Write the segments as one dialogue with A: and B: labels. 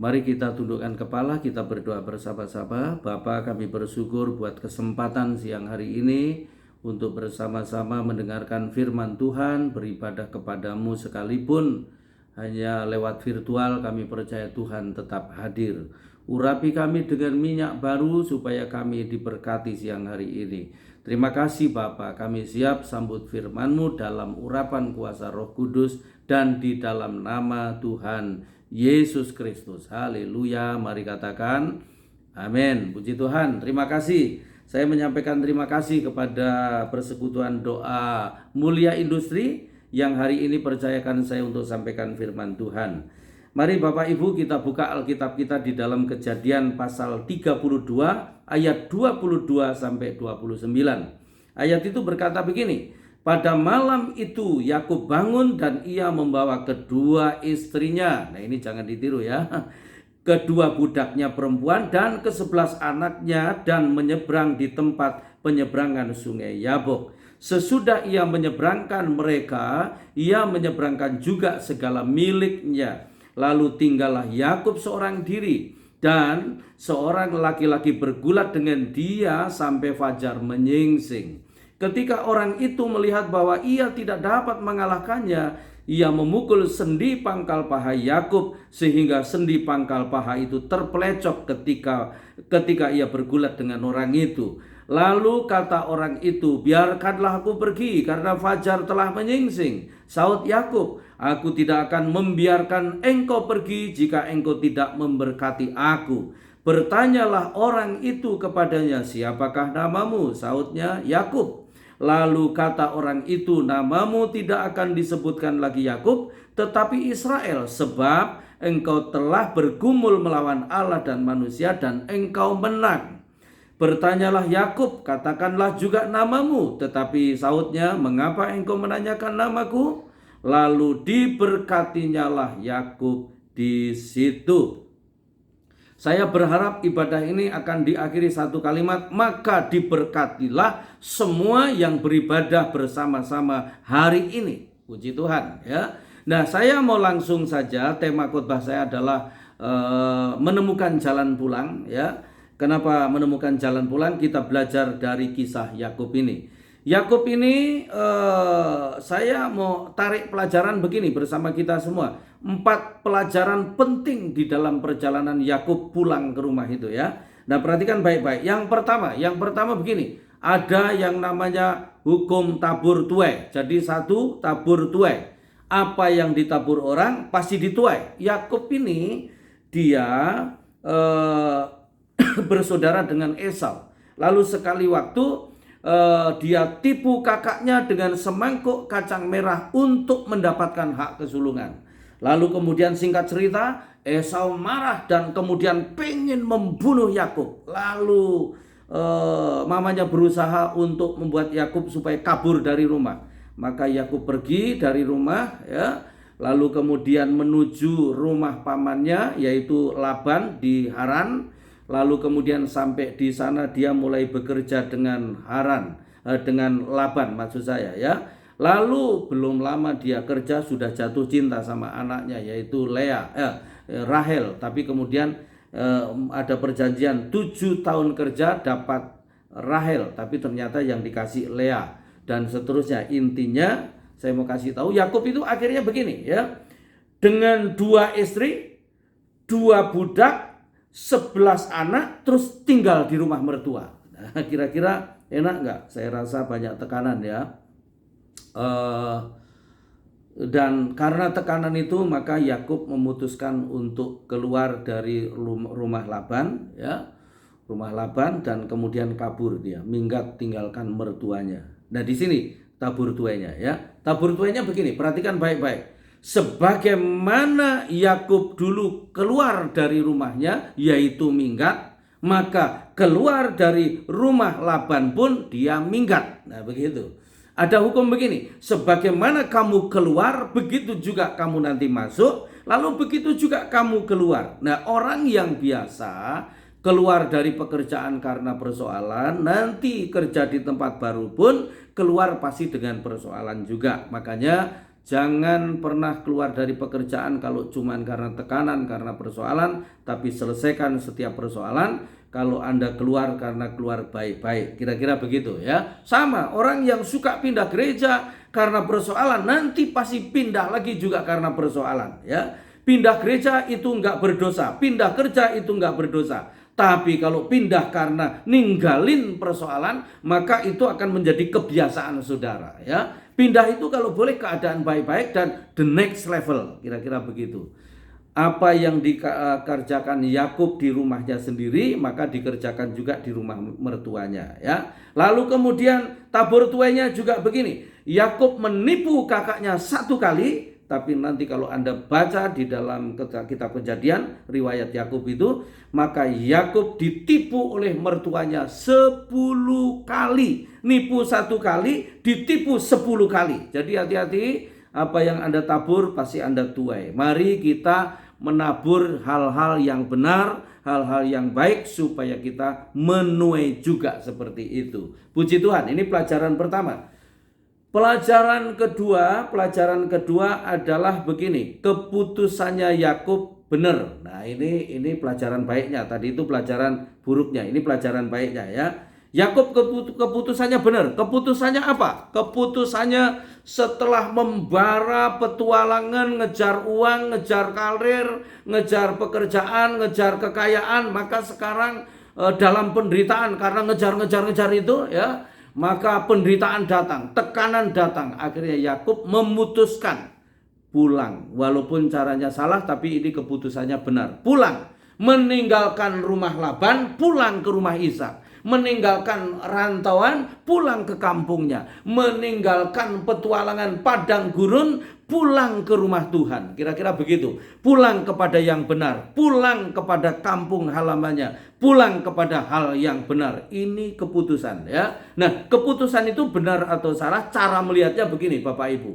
A: Mari kita tundukkan kepala, kita berdoa bersama-sama. Bapa, kami bersyukur buat kesempatan siang hari ini untuk bersama-sama mendengarkan firman Tuhan, beribadah kepadamu sekalipun hanya lewat virtual. Kami percaya Tuhan tetap hadir. Urapi kami dengan minyak baru supaya kami diberkati siang hari ini. Terima kasih Bapa, kami siap sambut firman-Mu dalam urapan kuasa Roh Kudus dan di dalam nama Tuhan Yesus Kristus. Haleluya. Mari katakan amin. Puji Tuhan. Terima kasih. Saya menyampaikan terima kasih kepada Persekutuan Doa Mulia Industri yang hari ini percayakan saya untuk sampaikan firman Tuhan. Mari Bapak Ibu kita buka Alkitab kita di dalam Kejadian pasal 32 ayat 22 sampai 29. Ayat itu berkata begini, pada malam itu Yakub bangun dan ia membawa kedua istrinya. Nah ini jangan ditiru ya. Kedua budaknya perempuan dan ke-11 anaknya dan menyeberang di tempat penyeberangan sungai Yabok. Sesudah ia menyeberangkan mereka, ia menyeberangkan juga segala miliknya. Lalu tinggallah Yakub seorang diri dan seorang laki-laki bergulat dengan dia sampai fajar menyingsing. Ketika orang itu melihat bahwa ia tidak dapat mengalahkannya, ia memukul sendi pangkal paha Yakub sehingga sendi pangkal paha itu terpelecok ketika ia bergulat dengan orang itu. Lalu kata orang itu, biarkanlah aku pergi karena fajar telah menyingsing. Saud Yakub, aku tidak akan membiarkan engkau pergi jika engkau tidak memberkati aku. Bertanyalah orang itu kepadanya, siapakah namamu? Saudnya, Yakub. Lalu kata orang itu, namamu tidak akan disebutkan lagi Yakub, tetapi Israel, sebab engkau telah bergumul melawan Allah dan manusia dan engkau menang. Bertanyalah Yakub, katakanlah juga namamu. Tetapi saudnya, mengapa engkau menanyakan namaku? Lalu diberkatinyalah Yakub di situ. Saya berharap ibadah ini akan diakhiri satu kalimat, maka diberkatilah semua yang beribadah bersama-sama hari ini. Puji Tuhan ya. Nah, saya mau langsung saja, tema khotbah saya adalah menemukan jalan pulang ya. Kenapa menemukan jalan pulang? Kita belajar dari kisah Yakub ini. Yakub ini saya mau tarik pelajaran begini bersama kita semua. 4 pelajaran penting di dalam perjalanan Yakub pulang ke rumah itu ya. Nah, perhatikan baik-baik. Yang pertama begini. Ada yang namanya hukum tabur tuai. Jadi satu tabur tuai. Apa yang ditabur orang pasti dituai. Yakub ini dia bersaudara dengan Esau. Lalu sekali waktu dia tipu kakaknya dengan semangkuk kacang merah untuk mendapatkan hak kesulungan. Lalu kemudian singkat cerita, Esau marah dan kemudian pengen membunuh Yakub. Lalu mamanya berusaha untuk membuat Yakub supaya kabur dari rumah. Maka Yakub pergi dari rumah ya. Lalu kemudian menuju rumah pamannya yaitu Laban di Haran. Lalu kemudian sampai di sana dia mulai bekerja dengan dengan Laban maksud saya ya. Lalu belum lama dia kerja sudah jatuh cinta sama anaknya yaitu Rahel. Tapi kemudian ada perjanjian 7 tahun kerja dapat Rahel, tapi ternyata yang dikasih Lea dan seterusnya. Intinya saya mau kasih tahu Yakub itu akhirnya begini ya. Dengan 2 istri, 2 budak, 11 anak, terus tinggal di rumah mertua. Nah, kira-kira enak nggak? Saya rasa banyak tekanan ya. Dan karena tekanan itu maka Yakub memutuskan untuk keluar dari rumah Laban ya. Rumah Laban dan kemudian kabur dia, minggat tinggalkan mertuanya. Nah, di sini tabur tuainya ya. Tabur tuainya begini, perhatikan baik-baik. Sebagaimana Yakub dulu keluar dari rumahnya yaitu minggat, maka keluar dari rumah Laban pun dia minggat. Nah, begitu. Ada hukum begini, sebagaimana kamu keluar begitu juga kamu nanti masuk, lalu begitu juga kamu keluar. Nah, orang yang biasa keluar dari pekerjaan karena persoalan, nanti kerja di tempat baru pun keluar pasti dengan persoalan juga. Makanya Jangan pernah keluar dari pekerjaan kalau cuman karena tekanan, karena persoalan, tapi selesaikan setiap persoalan. Kalau Anda keluar karena keluar baik-baik, kira-kira begitu ya. Sama, orang yang suka pindah gereja karena persoalan, nanti pasti pindah lagi juga karena persoalan ya. Pindah gereja itu enggak berdosa, pindah kerja itu enggak berdosa. Tapi kalau pindah karena ninggalin persoalan, maka itu akan menjadi kebiasaan saudara ya. Pindah itu kalau boleh keadaan baik-baik dan the next level, kira-kira begitu. Apa yang dikerjakan Yakub di rumahnya sendiri, maka dikerjakan juga di rumah mertuanya ya. Lalu kemudian tabur tuainya juga begini. Yakub menipu kakaknya 1 kali, tapi nanti kalau Anda baca di dalam kitab Kejadian riwayat Yakub itu, maka Yakub ditipu oleh mertuanya 10 kali. Nipu 1 kali, ditipu 10 kali. Jadi hati-hati, apa yang Anda tabur pasti Anda tuai. Mari kita menabur hal-hal yang benar, hal-hal yang baik supaya kita menuai juga seperti itu. Puji Tuhan, ini pelajaran pertama. Pelajaran kedua adalah begini, keputusannya Yakub benar. Nah, ini pelajaran baiknya. Tadi itu pelajaran buruknya, ini pelajaran baiknya ya. Yakub keputusannya benar. Keputusannya apa? Keputusannya setelah membara petualangan, ngejar uang, ngejar karir, ngejar pekerjaan, ngejar kekayaan, maka sekarang dalam penderitaan karena ngejar itu ya, maka penderitaan datang, tekanan datang. Akhirnya Yakub memutuskan pulang. Walaupun caranya salah, tapi ini keputusannya benar. Pulang, meninggalkan rumah Laban, pulang ke rumah Ishak. Meninggalkan rantauan, pulang ke kampungnya. Meninggalkan petualangan padang gurun, pulang ke rumah Tuhan. Kira-kira begitu. Pulang kepada yang benar, pulang kepada kampung halamannya, pulang kepada hal yang benar. Ini keputusan ya. Nah, keputusan itu benar atau salah, cara melihatnya begini Bapak Ibu.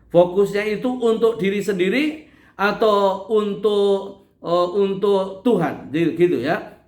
A: Fokusnya itu untuk diri sendiri atau untuk Tuhan, gitu ya.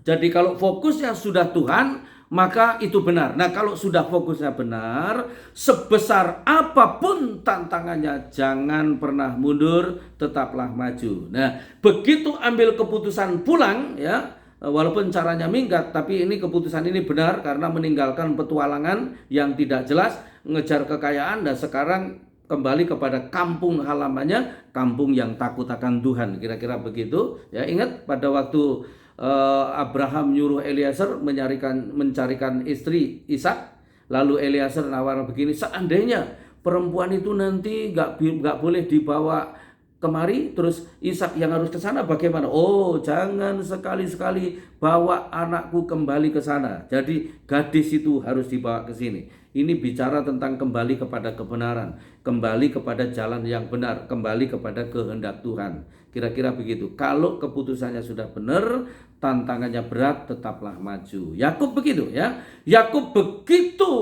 A: Jadi kalau fokusnya sudah Tuhan, maka itu benar. Nah, kalau sudah fokusnya benar, sebesar apapun tantangannya, jangan pernah mundur, tetaplah maju. Nah, begitu ambil keputusan pulang ya, walaupun caranya minggat, tapi ini keputusan ini benar karena meninggalkan petualangan yang tidak jelas, ngejar kekayaan, dan sekarang kembali kepada kampung halamannya, kampung yang takut akan Tuhan. Kira-kira begitu ya. Ingat pada waktu Abraham nyuruh Eliezer mencarikan istri Ishak, lalu Eliezer nawar begini, seandainya perempuan itu nanti nggak boleh dibawa kemari, terus Ishak yang harus ke sana bagaimana? Oh, jangan sekali-sekali bawa anakku kembali ke sana. Jadi gadis itu harus dibawa ke sini. Ini bicara tentang kembali kepada kebenaran, kembali kepada jalan yang benar, kembali kepada kehendak Tuhan. Kira-kira begitu. Kalau keputusannya sudah benar, tantangannya berat, tetaplah maju. Yakub begitu ya. Yakub begitu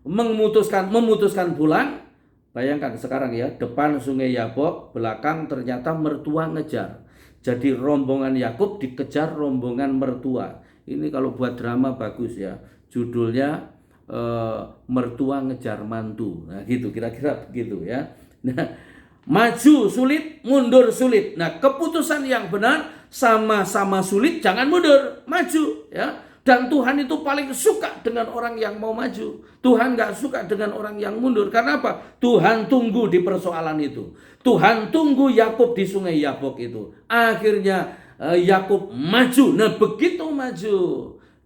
A: memutuskan pulang. Bayangkan sekarang ya, depan sungai Yabok, belakang ternyata mertua ngejar. Jadi rombongan Yakub dikejar rombongan mertua. Ini kalau buat drama bagus ya. Judulnya mertua ngejar mantu. Nah, gitu kira-kira begitu ya. Nah, maju sulit, mundur sulit. Nah, keputusan yang benar sama-sama sulit, jangan mundur, maju ya. Dan Tuhan itu paling suka dengan orang yang mau maju. Tuhan gak suka dengan orang yang mundur. Karena apa? Tuhan tunggu di persoalan itu. Tuhan tunggu Yakub di sungai Yabok itu. Akhirnya Yakub maju. Nah, begitu maju,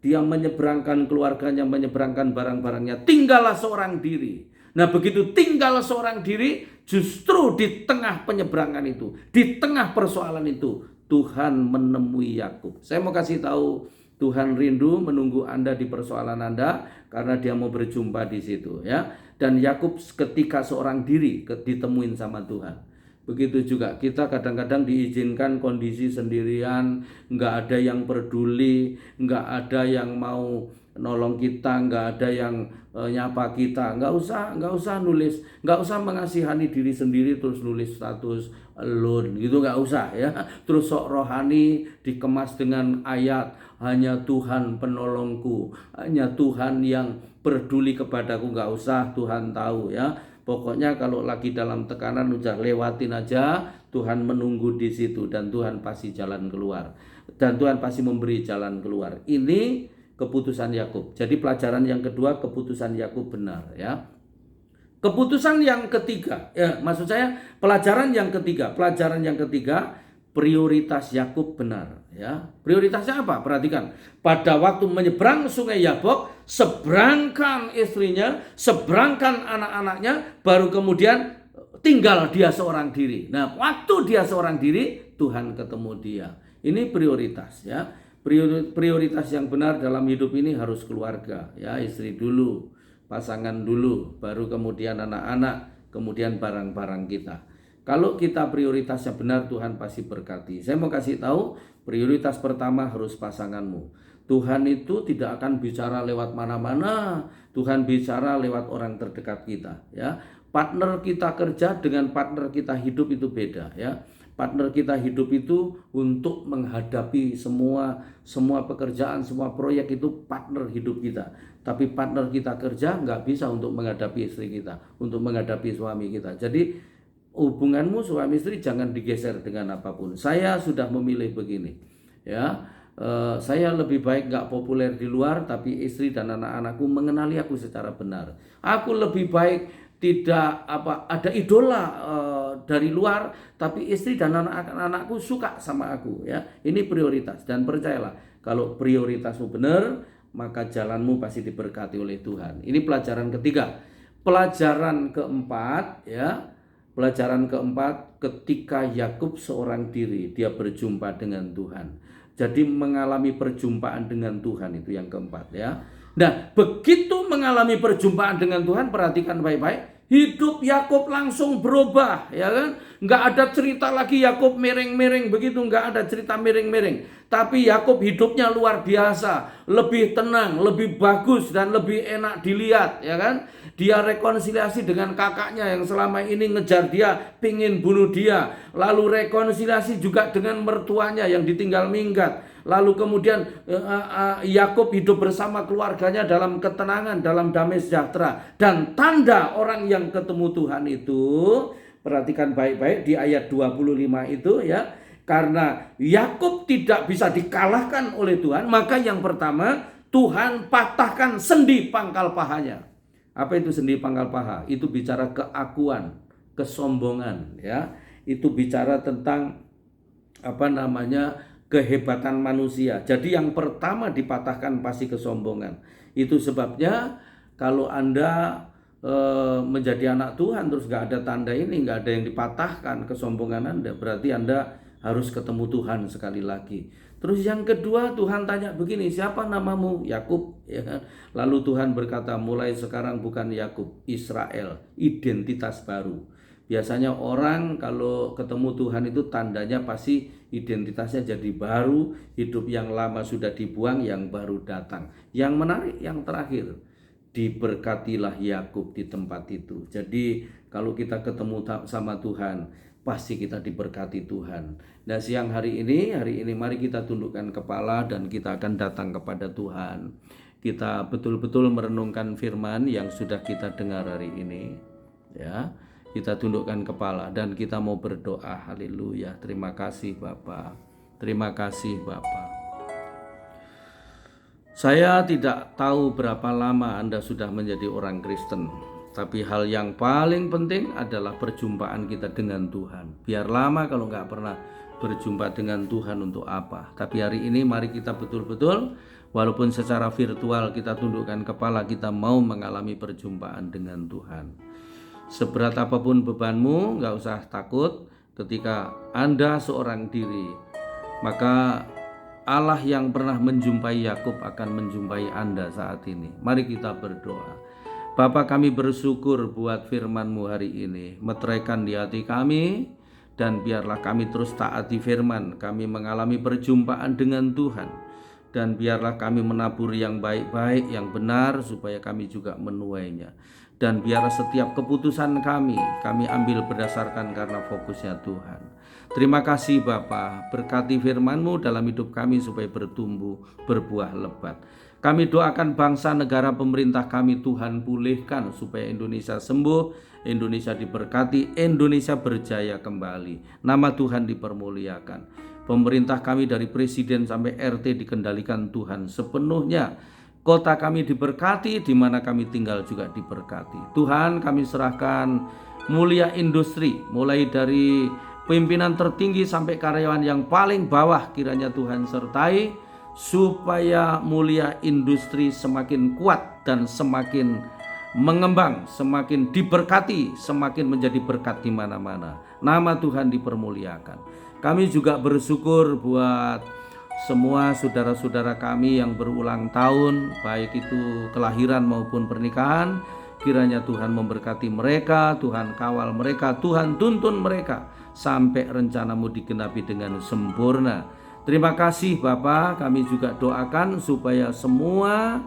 A: dia menyeberangkan keluarganya, menyeberangkan barang-barangnya. Tinggallah seorang diri. Nah, begitu tinggal seorang diri, justru di tengah penyeberangan itu, di tengah persoalan itu, Tuhan menemui Yakub. Saya mau kasih tahu, Tuhan rindu menunggu Anda di persoalan Anda karena dia mau berjumpa di situ ya. Dan Yakub ketika seorang diri ditemuin sama Tuhan. Begitu juga kita kadang-kadang diizinkan kondisi sendirian, nggak ada yang peduli, nggak ada yang mau nolong kita, nggak ada yang nyapa kita. Nggak usah nulis, nggak usah mengasihani diri sendiri terus nulis status alone gitu, nggak usah ya. Terus sok rohani dikemas dengan ayat, hanya Tuhan penolongku, hanya Tuhan yang peduli kepadaku. Nggak usah, Tuhan tahu ya. Pokoknya kalau lagi dalam tekanan udah lewatin aja, Tuhan menunggu di situ dan Tuhan pasti jalan keluar. Dan Tuhan pasti memberi jalan keluar. Ini keputusan Yakub. Jadi pelajaran yang kedua, keputusan Yakub benar ya. Keputusan yang ketiga, maksud saya pelajaran yang ketiga, prioritas Yakub benar ya. Prioritasnya apa? Perhatikan. Pada waktu menyeberang sungai Yabok, seberangkan istrinya, seberangkan anak-anaknya, baru kemudian tinggal dia seorang diri. Nah, waktu dia seorang diri, Tuhan ketemu dia. Ini prioritas ya. Prioritas yang benar dalam hidup ini harus keluarga ya, istri dulu, pasangan dulu, baru kemudian anak-anak, kemudian barang-barang kita. Kalau kita prioritasnya benar, Tuhan pasti berkati. Saya mau kasih tahu, prioritas pertama harus pasanganmu. Tuhan itu tidak akan bicara lewat mana-mana. Tuhan bicara lewat orang terdekat kita ya. Partner kita kerja dengan partner kita hidup itu beda ya. Partner kita hidup itu untuk menghadapi semua pekerjaan, semua proyek itu partner hidup kita. Tapi partner kita kerja nggak bisa untuk menghadapi istri kita, untuk menghadapi suami kita. Jadi hubunganmu suami istri jangan digeser dengan apapun. Saya sudah memilih begini, ya. Saya lebih baik nggak populer di luar, tapi istri dan anak-anakku mengenali aku secara benar. Aku lebih baik tidak ada idola dari luar, tapi istri dan anak-anakku suka sama aku ya. Ini prioritas, dan percayalah kalau prioritasmu benar, maka jalanmu pasti diberkati oleh Tuhan. Ini pelajaran ketiga. Pelajaran keempat ya. Pelajaran keempat, ketika Yakub seorang diri, dia berjumpa dengan Tuhan. Jadi mengalami perjumpaan dengan Tuhan, itu yang keempat ya. Nah, begitu mengalami perjumpaan dengan Tuhan, perhatikan baik-baik, hidup Yakub langsung berubah, ya kan? Nggak ada cerita lagi Yakub miring-miring begitu, nggak ada cerita miring-miring. Tapi Yakub hidupnya luar biasa, lebih tenang, lebih bagus, dan lebih enak dilihat, ya kan? Dia rekonsiliasi dengan kakaknya yang selama ini ngejar dia, pingin bunuh dia. Lalu rekonsiliasi juga dengan mertuanya yang ditinggal minggat. Lalu kemudian Yakub hidup bersama keluarganya dalam ketenangan, dalam damai sejahtera. Dan tanda orang yang ketemu Tuhan itu, perhatikan baik-baik di ayat 25 itu ya. Karena Yakub tidak bisa dikalahkan oleh Tuhan, maka yang pertama Tuhan patahkan sendi pangkal pahanya. Apa itu sendi pangkal paha? Itu bicara keakuan, kesombongan ya. Itu bicara tentang kehebatan manusia. Jadi yang pertama dipatahkan pasti kesombongan. Itu sebabnya kalau Anda menjadi anak Tuhan terus gak ada tanda ini, gak ada yang dipatahkan kesombongan Anda, berarti Anda harus ketemu Tuhan sekali lagi. Terus yang kedua, Tuhan tanya begini, siapa namamu? Yakub, ya kan? Lalu Tuhan berkata, mulai sekarang bukan Yakub, Israel, identitas baru. Biasanya orang kalau ketemu Tuhan itu tandanya pasti identitasnya jadi baru, hidup yang lama sudah dibuang, yang baru datang. Yang menarik, yang terakhir, diberkatilah Yakub di tempat itu. Jadi kalau kita ketemu sama Tuhan, pasti kita diberkati Tuhan. Nah, siang hari ini mari kita tundukkan kepala dan kita akan datang kepada Tuhan. Kita betul-betul merenungkan firman yang sudah kita dengar hari ini. Ya, kita tundukkan kepala dan kita mau berdoa. Haleluya. Terima kasih Bapa. Terima kasih Bapa. Saya tidak tahu berapa lama Anda sudah menjadi orang Kristen. Tapi hal yang paling penting adalah perjumpaan kita dengan Tuhan. Biar lama kalau nggak pernah berjumpa dengan Tuhan untuk apa. Tapi hari ini mari kita betul-betul, walaupun secara virtual kita tundukkan kepala, kita mau mengalami perjumpaan dengan Tuhan. Seberat apapun bebanmu, nggak usah takut. Ketika Anda seorang diri, maka Allah yang pernah menjumpai Yakub akan menjumpai Anda saat ini. Mari kita berdoa. Bapa, kami bersyukur buat firman-Mu hari ini. Meteraikan di hati kami, dan biarlah kami terus taati firman. Kami mengalami perjumpaan dengan Tuhan. Dan biarlah kami menabur yang baik-baik, yang benar, supaya kami juga menuainya. Dan biarlah setiap keputusan kami ambil berdasarkan karena fokusnya Tuhan. Terima kasih Bapa, berkati firman-Mu dalam hidup kami supaya bertumbuh, berbuah lebat. Kami doakan bangsa, negara, pemerintah kami Tuhan pulihkan supaya Indonesia sembuh, Indonesia diberkati, Indonesia berjaya kembali. Nama Tuhan dipermuliakan. Pemerintah kami dari presiden sampai RT dikendalikan Tuhan sepenuhnya. Kota kami diberkati, di mana kami tinggal juga diberkati. Tuhan, kami serahkan Mulia Industri, mulai dari pimpinan tertinggi sampai karyawan yang paling bawah, kiranya Tuhan sertai supaya Mulia Industri semakin kuat dan semakin mengembang, semakin diberkati, semakin menjadi berkat di mana-mana. Nama Tuhan dipermuliakan. Kami juga bersyukur buat semua saudara-saudara kami yang berulang tahun, baik itu kelahiran maupun pernikahan. Kiranya Tuhan memberkati mereka, Tuhan kawal mereka, Tuhan tuntun mereka sampai rencanamu digenapi dengan sempurna. Terima kasih Bapak, kami juga doakan supaya semua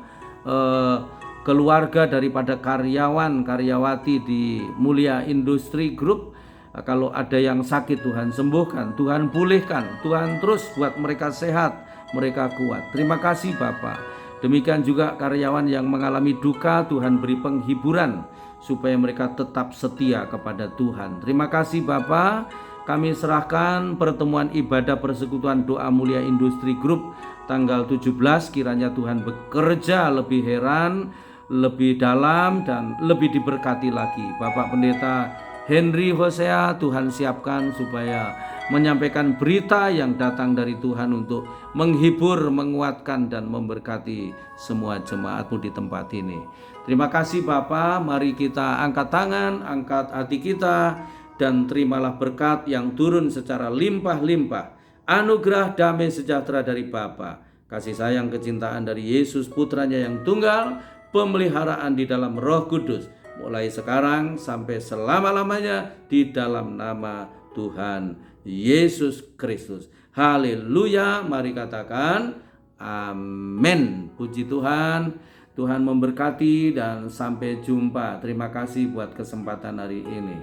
A: keluarga daripada karyawan-karyawati di Mulia Industri Group, kalau ada yang sakit Tuhan sembuhkan, Tuhan pulihkan, Tuhan terus buat mereka sehat, mereka kuat. Terima kasih Bapak. Demikian juga karyawan yang mengalami duka, Tuhan beri penghiburan supaya mereka tetap setia kepada Tuhan. Terima kasih Bapak. Kami serahkan pertemuan ibadah persekutuan doa Mulia Industri Group tanggal 17, kiranya Tuhan bekerja lebih heran, lebih dalam dan lebih diberkati lagi. Bapak Pendeta Henry Hosea, Tuhan siapkan supaya menyampaikan berita yang datang dari Tuhan untuk menghibur, menguatkan dan memberkati semua jemaat-Mu di tempat ini. Terima kasih Bapak, mari kita angkat tangan, angkat hati kita, dan terimalah berkat yang turun secara limpah-limpah. Anugerah damai sejahtera dari Bapa, kasih sayang kecintaan dari Yesus Putranya yang tunggal, pemeliharaan di dalam Roh Kudus, mulai sekarang sampai selama-lamanya di dalam nama Tuhan Yesus Kristus. Haleluya, mari katakan amin. Puji Tuhan, Tuhan memberkati dan sampai jumpa. Terima kasih buat kesempatan hari ini.